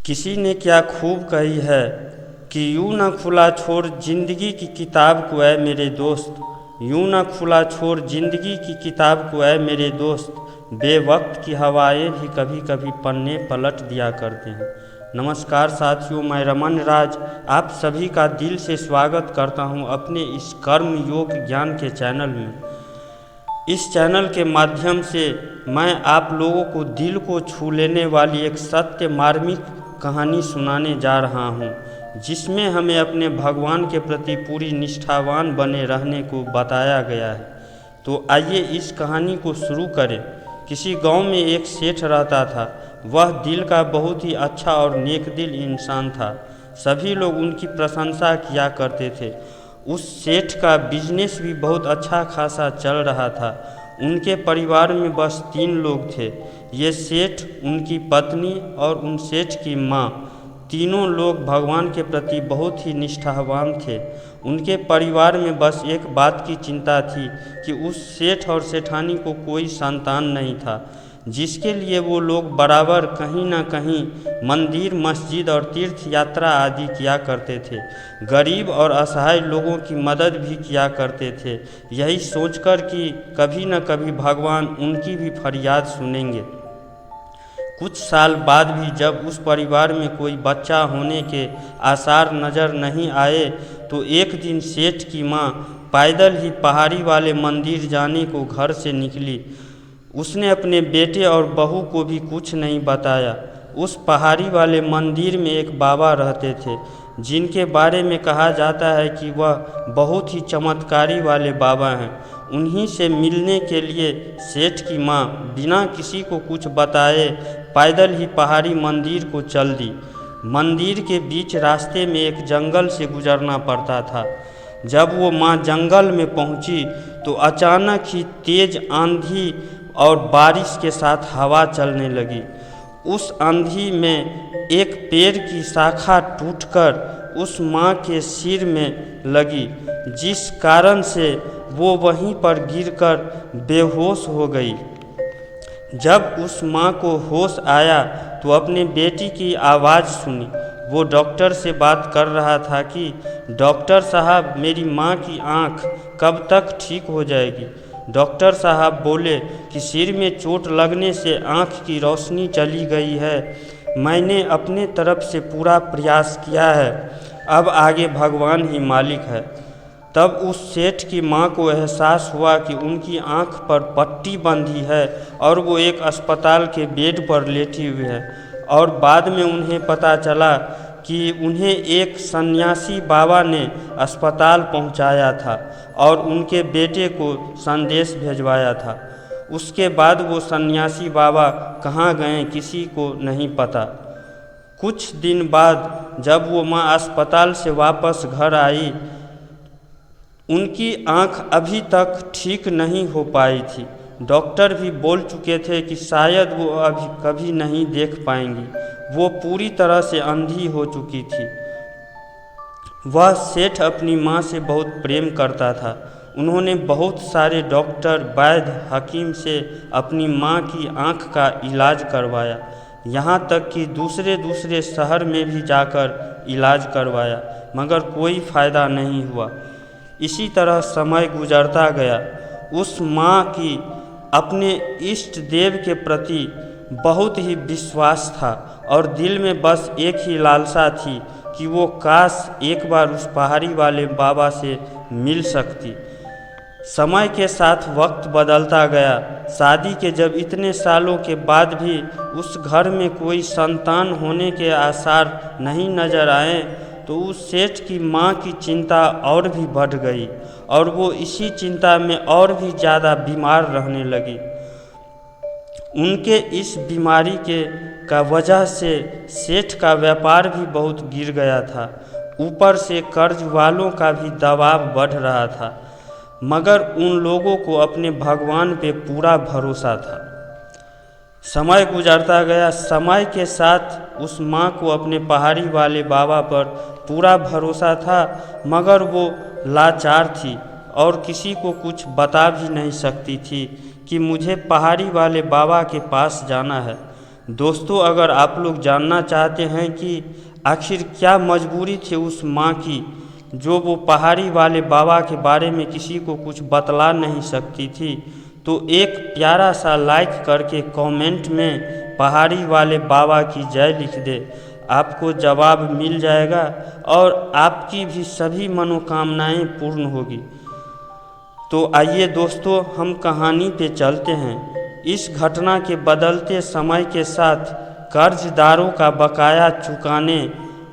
किसी ने क्या खूब कही है कि यूं न खुला छोड़ जिंदगी की किताब को ऐ मेरे दोस्त, यूं न खुला छोड़ जिंदगी की किताब को ऐ मेरे दोस्त, बेवक्त की हवाएं भी कभी कभी पन्ने पलट दिया करते हैं। नमस्कार साथियों, मैं रमन राज आप सभी का दिल से स्वागत करता हूं अपने इस कर्म योग ज्ञान के चैनल में। इस चैनल के माध्यम से मैं आप लोगों को दिल को छू लेने वाली एक सत्य मार्मिक कहानी सुनाने जा रहा हूँ, जिसमें हमें अपने भगवान के प्रति पूरी निष्ठावान बने रहने को बताया गया है। तो आइए इस कहानी को शुरू करें। किसी गांव में एक सेठ रहता था। वह दिल का बहुत ही अच्छा और नेक दिल इंसान था। सभी लोग उनकी प्रशंसा किया करते थे। उस सेठ का बिजनेस भी बहुत अच्छा खासा चल रहा था। उनके परिवार में बस 3 लोग थे। ये सेठ, उनकी पत्नी और उन सेठ की माँ। तीनों लोग भगवान के प्रति बहुत ही निष्ठावान थे। उनके परिवार में बस एक बात की चिंता थी कि उस सेठ और सेठानी को कोई संतान नहीं था, जिसके लिए वो लोग बराबर कहीं ना कहीं मंदिर, मस्जिद और तीर्थ यात्रा आदि किया करते थे। गरीब और असहाय लोगों की मदद भी किया करते थे, यही सोचकर कि कभी न कभी भगवान उनकी भी फरियाद सुनेंगे। कुछ साल बाद भी जब उस परिवार में कोई बच्चा होने के आसार नज़र नहीं आए, तो एक दिन सेठ की माँ पैदल ही पहाड़ी वाले मंदिर जाने को घर से निकली। उसने अपने बेटे और बहू को भी कुछ नहीं बताया। उस पहाड़ी वाले मंदिर में एक बाबा रहते थे, जिनके बारे में कहा जाता है कि वह बहुत ही चमत्कारी वाले बाबा हैं। उन्हीं से मिलने के लिए सेठ की माँ बिना किसी को कुछ बताए पैदल ही पहाड़ी मंदिर को चल दी। मंदिर के बीच रास्ते में एक जंगल से गुजरना पड़ता था। जब वो माँ जंगल में पहुँची तो अचानक ही तेज आंधी और बारिश के साथ हवा चलने लगी। उस आंधी में एक पेड़ की शाखा टूटकर उस माँ के सिर में लगी, जिस कारण से वो वहीं पर गिरकर बेहोश हो गई। जब उस माँ को होश आया तो अपने बेटी की आवाज़ सुनी। वो डॉक्टर से बात कर रहा था कि डॉक्टर साहब, मेरी माँ की आँख कब तक ठीक हो जाएगी। डॉक्टर साहब बोले कि सिर में चोट लगने से आँख की रोशनी चली गई है। मैंने अपने तरफ से पूरा प्रयास किया है, अब आगे भगवान ही मालिक है। तब उस सेठ की माँ को एहसास हुआ कि उनकी आँख पर पट्टी बंधी है और वो एक अस्पताल के बेड पर लेटी हुई है। और बाद में उन्हें पता चला कि उन्हें एक सन्यासी बाबा ने अस्पताल पहुंचाया था और उनके बेटे को संदेश भेजवाया था। उसके बाद वो सन्यासी बाबा कहाँ गए किसी को नहीं पता। कुछ दिन बाद जब वो माँ अस्पताल से वापस घर आई, उनकी आँख अभी तक ठीक नहीं हो पाई थी। डॉक्टर भी बोल चुके थे कि शायद वो अभी कभी नहीं देख पाएंगी। वो पूरी तरह से अंधी हो चुकी थी। वह सेठ अपनी माँ से बहुत प्रेम करता था। उन्होंने बहुत सारे डॉक्टर, वैद्य, हकीम से अपनी माँ की आँख का इलाज करवाया, यहाँ तक कि दूसरे शहर में भी जाकर इलाज करवाया, मगर कोई फ़ायदा नहीं हुआ। इसी तरह समय गुजरता गया। उस माँ की अपने इष्ट देव के प्रति बहुत ही विश्वास था और दिल में बस एक ही लालसा थी कि वो काश एक बार उस पहाड़ी वाले बाबा से मिल सकती। समय के साथ वक्त बदलता गया। शादी के जब इतने सालों के बाद भी उस घर में कोई संतान होने के आसार नहीं नजर आए, तो उस सेठ की माँ की चिंता और भी बढ़ गई और वो इसी चिंता में और भी ज़्यादा बीमार रहने लगी। उनके इस बीमारी का वजह से सेठ का व्यापार भी बहुत गिर गया था। ऊपर से कर्ज वालों का भी दबाव बढ़ रहा था, मगर उन लोगों को अपने भगवान पे पूरा भरोसा था। समय गुजरता गया। समय के साथ उस माँ को अपने पहाड़ी वाले बाबा पर पूरा भरोसा था, मगर वो लाचार थी और किसी को कुछ बता भी नहीं सकती थी कि मुझे पहाड़ी वाले बाबा के पास जाना है। दोस्तों, अगर आप लोग जानना चाहते हैं कि आखिर क्या मजबूरी थी उस माँ की जो वो पहाड़ी वाले बाबा के बारे में किसी को कुछ बतला नहीं सकती थी, तो एक प्यारा सा लाइक करके कमेंट में पहाड़ी वाले बाबा की जय लिख दे। आपको जवाब मिल जाएगा और आपकी भी सभी मनोकामनाएं पूर्ण होगी। तो आइए दोस्तों, हम कहानी पे चलते हैं। इस घटना के बदलते समय के साथ कर्जदारों का बकाया चुकाने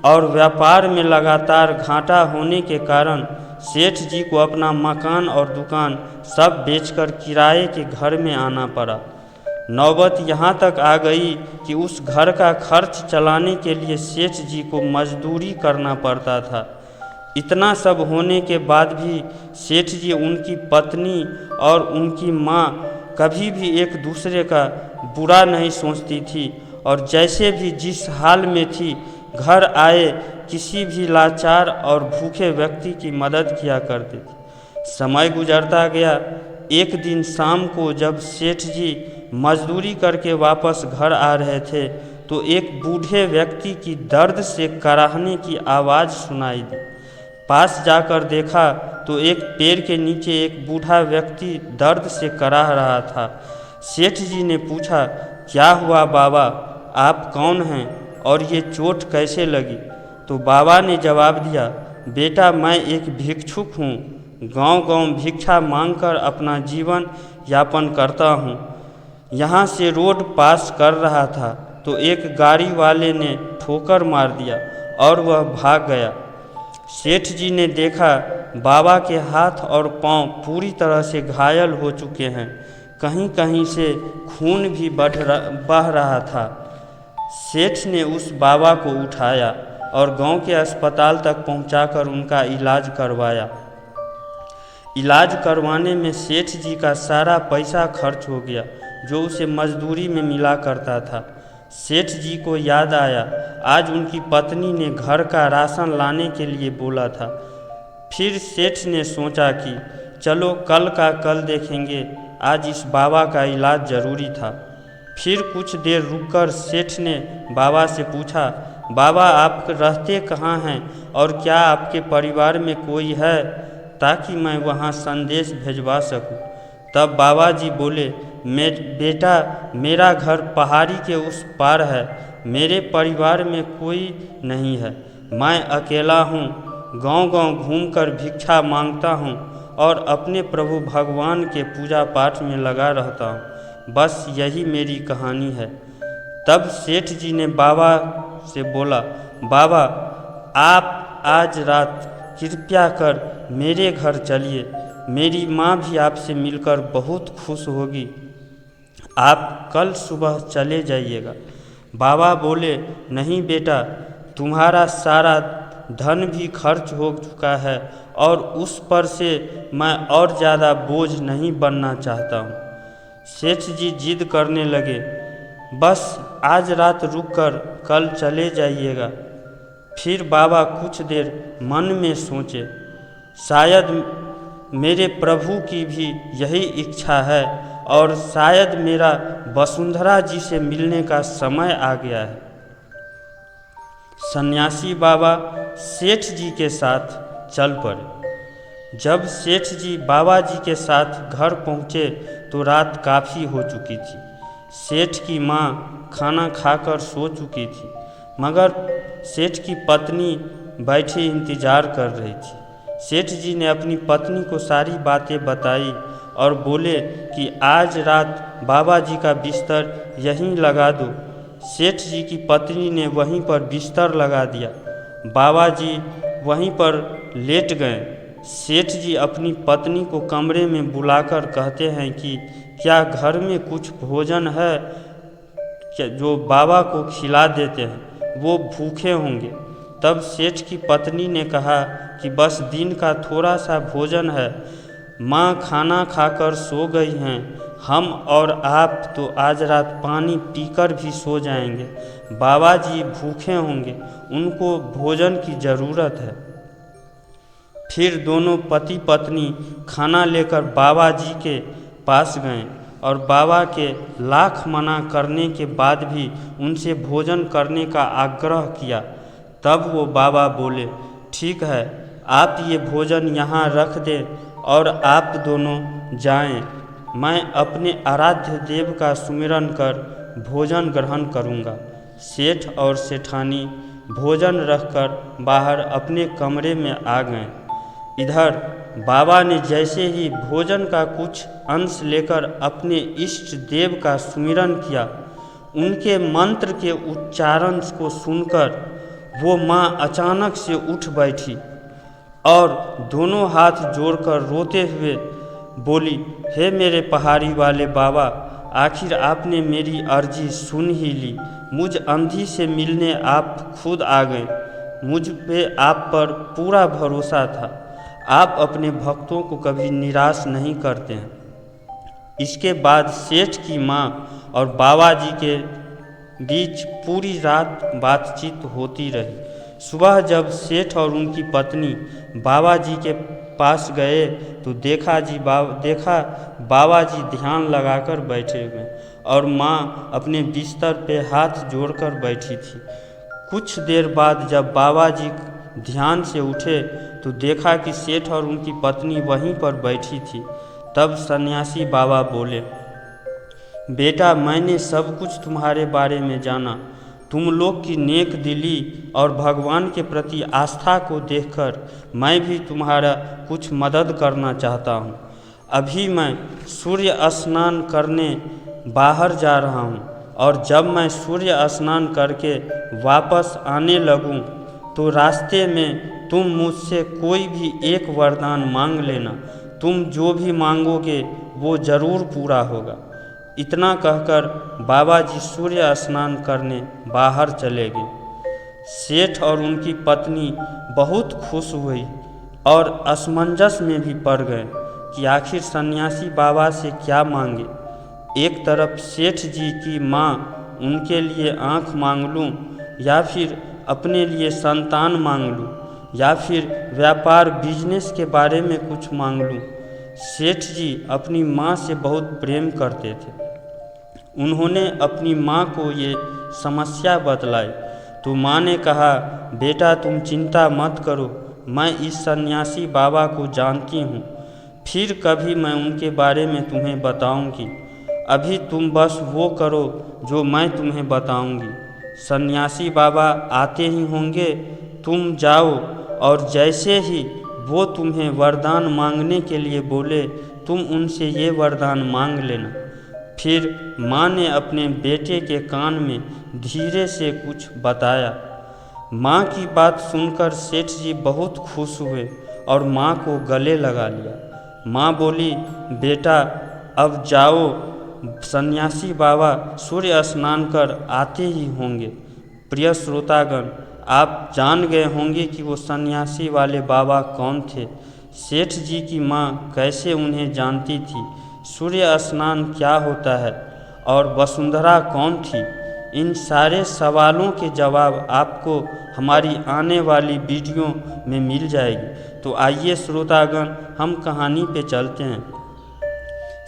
और व्यापार में लगातार घाटा होने के कारण सेठ जी को अपना मकान और दुकान सब बेचकर किराए के घर में आना पड़ा। नौबत यहाँ तक आ गई कि उस घर का खर्च चलाने के लिए सेठ जी को मजदूरी करना पड़ता था। इतना सब होने के बाद भी सेठ जी, उनकी पत्नी और उनकी माँ कभी भी एक दूसरे का बुरा नहीं सोचती थी और जैसे भी जिस हाल में थी घर आए किसी भी लाचार और भूखे व्यक्ति की मदद किया करती थी। समय गुजरता गया। एक दिन शाम को जब सेठ जी मजदूरी करके वापस घर आ रहे थे तो एक बूढ़े व्यक्ति की दर्द से कराहने की आवाज़ सुनाई दी। पास जाकर देखा तो एक पेड़ के नीचे एक बूढ़ा व्यक्ति दर्द से कराह रहा था। सेठ जी ने पूछा, क्या हुआ बाबा, आप कौन हैं और ये चोट कैसे लगी? तो बाबा ने जवाब दिया, बेटा मैं एक भिक्षुक हूँ, गांव-गांव भिक्षा मांगकर अपना जीवन यापन करता हूँ। यहाँ से रोड पास कर रहा था तो एक गाड़ी वाले ने ठोकर मार दिया और वह भाग गया। सेठ जी ने देखा बाबा के हाथ और पांव पूरी तरह से घायल हो चुके हैं, कहीं कहीं से खून भी बह रहा था। सेठ ने उस बाबा को उठाया और गांव के अस्पताल तक पहुंचाकर उनका इलाज करवाया। इलाज करवाने में सेठ जी का सारा पैसा खर्च हो गया जो उसे मजदूरी में मिला करता था। सेठ जी को याद आया आज उनकी पत्नी ने घर का राशन लाने के लिए बोला था। फिर सेठ ने सोचा कि चलो कल का कल देखेंगे, आज इस बाबा का इलाज ज़रूरी था। फिर कुछ देर रुककर सेठ ने बाबा से पूछा, बाबा आप रहते कहाँ हैं और क्या आपके परिवार में कोई है ताकि मैं वहाँ संदेश भेजवा सकूं? तब बाबा जी बोले, बेटा मेरा घर पहाड़ी के उस पार है, मेरे परिवार में कोई नहीं है, मैं अकेला हूँ, गांव-गांव घूमकर भिक्षा मांगता हूँ और अपने प्रभु भगवान के पूजा पाठ में लगा रहता हूँ, बस यही मेरी कहानी है। तब सेठ जी ने बाबा से बोला, बाबा आप आज रात कृपया कर मेरे घर चलिए, मेरी माँ भी आपसे मिलकर बहुत खुश होगी, आप कल सुबह चले जाइएगा। बाबा बोले, नहीं बेटा, तुम्हारा सारा धन भी खर्च हो चुका है और उस पर से मैं और ज़्यादा बोझ नहीं बनना चाहता हूँ। सेठ जी जिद करने लगे, बस आज रात रुककर कल चले जाइएगा। फिर बाबा कुछ देर मन में सोचे, शायद मेरे प्रभु की भी यही इच्छा है और शायद मेरा वसुंधरा जी से मिलने का समय आ गया है। सन्यासी बाबा सेठ जी के साथ चल पड़े। जब सेठ जी बाबा जी के साथ घर पहुँचे तो रात काफ़ी हो चुकी थी। सेठ की माँ खाना खाकर सो चुकी थी, मगर सेठ की पत्नी बैठी इंतज़ार कर रही थी। सेठ जी ने अपनी पत्नी को सारी बातें बताई और बोले कि आज रात बाबा जी का बिस्तर यहीं लगा दो। सेठ जी की पत्नी ने वहीं पर बिस्तर लगा दिया। बाबा जी वहीं पर लेट गए। सेठ जी अपनी पत्नी को कमरे में बुलाकर कहते हैं कि क्या घर में कुछ भोजन है क्या जो बाबा को खिला देते हैं, वो भूखे होंगे। तब सेठ की पत्नी ने कहा कि बस दिन का थोड़ा सा भोजन है, माँ खाना खाकर सो गई हैं, हम और आप तो आज रात पानी पीकर भी सो जाएंगे। बाबा जी भूखे होंगे, उनको भोजन की ज़रूरत है। फिर दोनों पति पत्नी खाना लेकर बाबा जी के पास गए और बाबा के लाख मना करने के बाद भी उनसे भोजन करने का आग्रह किया। तब वो बाबा बोले, ठीक है, आप ये भोजन यहाँ रख दें और आप दोनों जाएं। मैं अपने आराध्य देव का सुमिरन कर भोजन ग्रहण करूँगा। सेठ और सेठानी भोजन रखकर बाहर अपने कमरे में आ गए। इधर बाबा ने जैसे ही भोजन का कुछ अंश लेकर अपने इष्ट देव का सुमिरन किया, उनके मंत्र के उच्चारण को सुनकर वो माँ अचानक से उठ बैठी और दोनों हाथ जोड़कर रोते हुए बोली, हे मेरे पहाड़ी वाले बाबा, आखिर आपने मेरी अर्जी सुन ही ली। मुझ अंधी से मिलने आप खुद आ गए। मुझ पे आप पर पूरा भरोसा था। आप अपने भक्तों को कभी निराश नहीं करते हैं। इसके बाद सेठ की माँ और बाबा जी के बीच पूरी रात बातचीत होती रही। सुबह जब सेठ और उनकी पत्नी बाबा जी के पास गए तो देखा बाबा जी ध्यान लगाकर बैठे हुए और माँ अपने बिस्तर पे हाथ जोड़कर बैठी थी। कुछ देर बाद जब बाबा जी ध्यान से उठे तो देखा कि सेठ और उनकी पत्नी वहीं पर बैठी थी। तब सन्यासी बाबा बोले, बेटा, मैंने सब कुछ तुम्हारे बारे में जाना। तुम लोग की नेक दिली और भगवान के प्रति आस्था को देखकर मैं भी तुम्हारा कुछ मदद करना चाहता हूँ। अभी मैं सूर्य स्नान करने बाहर जा रहा हूँ और जब मैं सूर्य स्नान करके वापस आने लगूँ तो रास्ते में तुम मुझसे कोई भी एक वरदान मांग लेना। तुम जो भी मांगोगे वो ज़रूर पूरा होगा। इतना कहकर बाबा जी सूर्य स्नान करने बाहर चले गए। सेठ और उनकी पत्नी बहुत खुश हुई और असमंजस में भी पड़ गए कि आखिर सन्यासी बाबा से क्या मांगे। एक तरफ सेठ जी की माँ उनके लिए आँख मांग लूँ या फिर अपने लिए संतान मांग लूँ या फिर व्यापार बिजनेस के बारे में कुछ मांग लूँ। सेठ जी अपनी माँ से बहुत प्रेम करते थे। उन्होंने अपनी माँ को ये समस्या बतलाई तो माँ ने कहा, बेटा तुम चिंता मत करो, मैं इस सन्यासी बाबा को जानती हूँ, फिर कभी मैं उनके बारे में तुम्हें बताऊँगी। अभी तुम बस वो करो जो मैं तुम्हें बताऊँगी। सन्यासी बाबा आते ही होंगे, तुम जाओ और जैसे ही वो तुम्हें वरदान मांगने के लिए बोले तुम उनसे ये वरदान मांग लेना। फिर माँ ने अपने बेटे के कान में धीरे से कुछ बताया। माँ की बात सुनकर सेठ जी बहुत खुश हुए और माँ को गले लगा लिया। माँ बोली, बेटा अब जाओ, सन्यासी बाबा सूर्य स्नान कर आते ही होंगे। प्रिय श्रोतागण, आप जान गए होंगे कि वो सन्यासी वाले बाबा कौन थे। सेठ जी की माँ कैसे उन्हें जानती थी, सूर्य स्नान क्या होता है और वसुंधरा कौन थी। इन सारे सवालों के जवाब आपको हमारी आने वाली वीडियो में मिल जाएगी। तो आइए श्रोतागण, हम कहानी पे चलते हैं।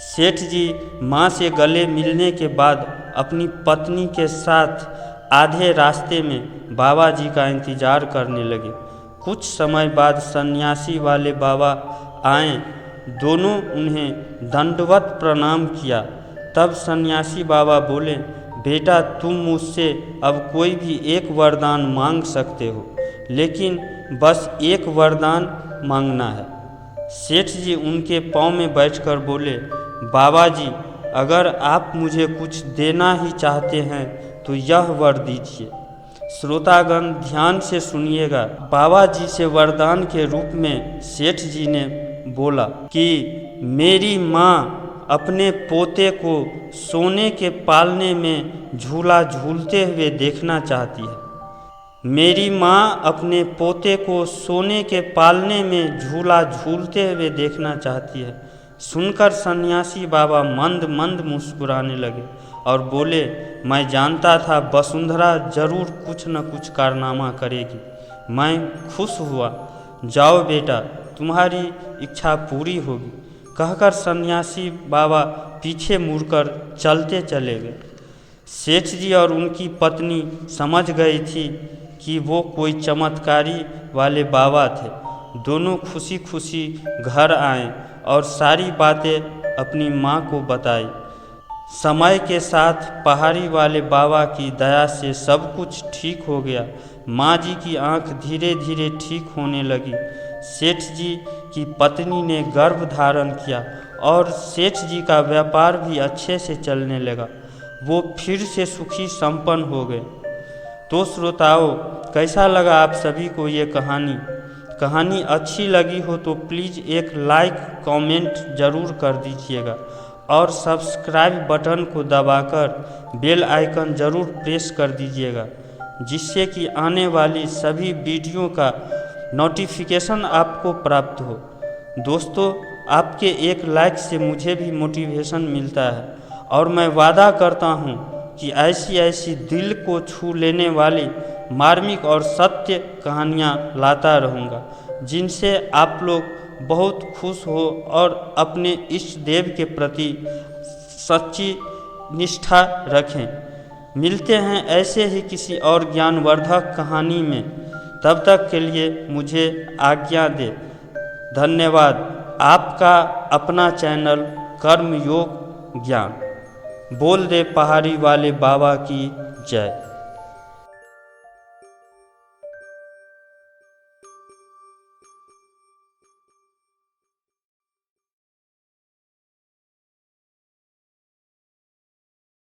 सेठ जी माँ से गले मिलने के बाद अपनी पत्नी के साथ आधे रास्ते में बाबा जी का इंतज़ार करने लगे। कुछ समय बाद सन्यासी वाले बाबा आए। दोनों उन्हें दंडवत प्रणाम किया। तब सन्यासी बाबा बोले, बेटा तुम मुझसे अब कोई भी एक वरदान मांग सकते हो, लेकिन बस एक वरदान मांगना है। सेठ जी उनके पाँव में बैठकर बोले, बाबा जी अगर आप मुझे कुछ देना ही चाहते हैं तो यह वर दीजिए। श्रोतागण ध्यान से सुनिएगा। बाबा जी से वरदान के रूप में सेठ जी ने बोला कि मेरी माँ अपने पोते को सोने के पालने में झूला झूलते हुए देखना चाहती है। मेरी माँ अपने पोते को सोने के पालने में झूला झूलते हुए देखना चाहती है। सुनकर सन्यासी बाबा मंद मंद मुस्कुराने लगे और बोले, मैं जानता था वसुंधरा जरूर कुछ न कुछ कारनामा करेगी। मैं खुश हुआ। जाओ बेटा, तुम्हारी इच्छा पूरी होगी। कहकर सन्यासी बाबा पीछे मुड़कर चलते चले गए। सेठ जी और उनकी पत्नी समझ गई थी कि वो कोई चमत्कारी वाले बाबा थे। दोनों खुशी खुशी घर आए और सारी बातें अपनी माँ को बताई। समय के साथ पहाड़ी वाले बाबा की दया से सब कुछ ठीक हो गया। माँ जी की आंख धीरे धीरे ठीक होने लगी। सेठ जी की पत्नी ने गर्भ धारण किया और सेठ जी का व्यापार भी अच्छे से चलने लगा। वो फिर से सुखी संपन्न हो गए। तो श्रोताओं, कैसा लगा आप सभी को ये कहानी अच्छी लगी हो तो प्लीज़ एक लाइक कमेंट ज़रूर कर दीजिएगा और सब्सक्राइब बटन को दबाकर बेल आइकन ज़रूर प्रेस कर दीजिएगा, जिससे कि आने वाली सभी वीडियो का नोटिफिकेशन आपको प्राप्त हो। दोस्तों, आपके एक लाइक से मुझे भी मोटिवेशन मिलता है और मैं वादा करता हूँ कि ऐसी दिल को छू लेने वाली मार्मिक और सत्य कहानियाँ लाता रहूँगा, जिनसे आप लोग बहुत खुश हो और अपने इष्ट देव के प्रति सच्ची निष्ठा रखें। मिलते हैं ऐसे ही किसी और ज्ञानवर्धक कहानी में। तब तक के लिए मुझे आज्ञा दे। धन्यवाद। आपका अपना चैनल कर्म योग ज्ञान। बोल दे पहाड़ी वाले बाबा की जय।